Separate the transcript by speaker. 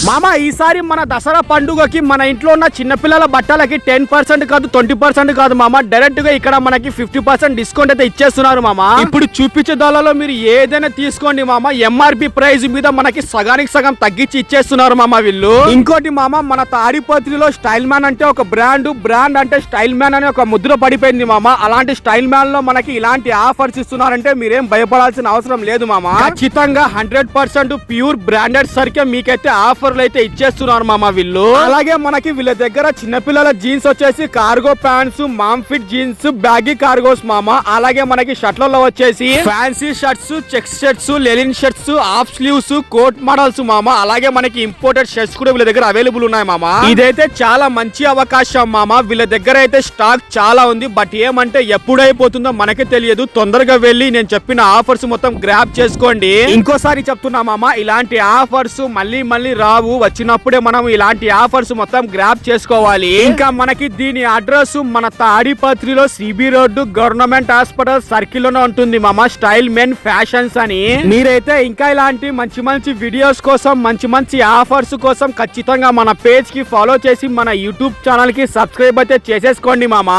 Speaker 1: మామ ఈసారి మన దసరా పండుగకి మన ఇంట్లో ఉన్న చిన్నపిల్లల బట్టలకి 10% కాదు 20% కాదు మామ, డైరెక్ట్ గా ఇక్కడ మనకి 50% డిస్కౌంట్ అయితే ఇచ్చేస్తున్నారు మామ. ఇప్పుడు చూపించే దానిలో మీరు ఏదైనా తీసుకోండి మామ, ఎంఆర్పి ప్రైస్ మీద మనకి సగానికి సగం తగ్గించి ఇచ్చేస్తున్నారు మామ వీళ్ళు. ఇంకోటి మామ, మన తాడిపత్రిలో స్టైల్ మ్యాన్ అంటే ఒక బ్రాండ్ అంటే స్టైల్ మ్యాన్ అనే ఒక ముద్ర పడిపోయింది మామ. అలాంటి స్టైల్ మ్యాన్ లో మనకి ఇలాంటి ఆఫర్స్ ఇస్తున్నారంటే మీరేం భయపడాల్సిన అవసరం లేదు మామ. ఖచ్చితంగా 100% ప్యూర్ బ్రాండెడ్ సరికే మీకైతే ఆఫర్లు అయితే ఇచ్చేస్తున్నారు మామ వీళ్ళు. అలాగే మనకి వీళ్ళ దగ్గర చిన్నపిల్లల జీన్స్ వచ్చేసి cargo pants, mom fit jeans, baggy cargos మామ. అలాగే మనకి షర్ట్లలో వచ్చేసి fancy shirts, checks shirts, linen shirts, half sleeves, coat models మామ. అలాగే మనకి ఇంపోర్టెడ్ షర్ట్స్ కూడా వీళ్ళ దగ్గర అవైలబుల్ ఉన్నాయి మామ. ఇదైతే చాలా మంచి అవకాశం మామ. వీళ్ళ దగ్గర అయితే స్టాక్ చాలా ఉంది, బట్ ఏమంటే ఎప్పుడైపోతుందో మనకే తెలియదు. తొందరగా వెళ్ళి నేను చెప్పిన ఆఫర్స్ మొత్తం గ్రాబ్ చేసుకోండి. ఇంకోసారి చెప్తున్నా మామ, ఇలాంటి ఆఫర్స్ మళ్ళీ రావు, వచ్చినప్పుడే మనం ఇలాంటి ఆఫర్స్ మొత్తం గ్రాబ్ చేసుకోవాలి. ఇంకా మనకి దీని అడ్రస్ మన తాడిపత్రిలో CB road government hospital circle లోనే ఉంటుంది మామ, స్టైల్ మెన్ ఫ్యాషన్స్ అని. మీరైతే ఇంకా ఇలాంటి మంచి వీడియోస్ కోసం, మంచి ఆఫర్స్ కోసం ఖచ్చితంగా మన పేజ్ కి ఫాలో చేసి మన యూట్యూబ్ ఛానల్ కి సబ్స్క్రైబ్ అయితే చేసేసుకోండి మామ.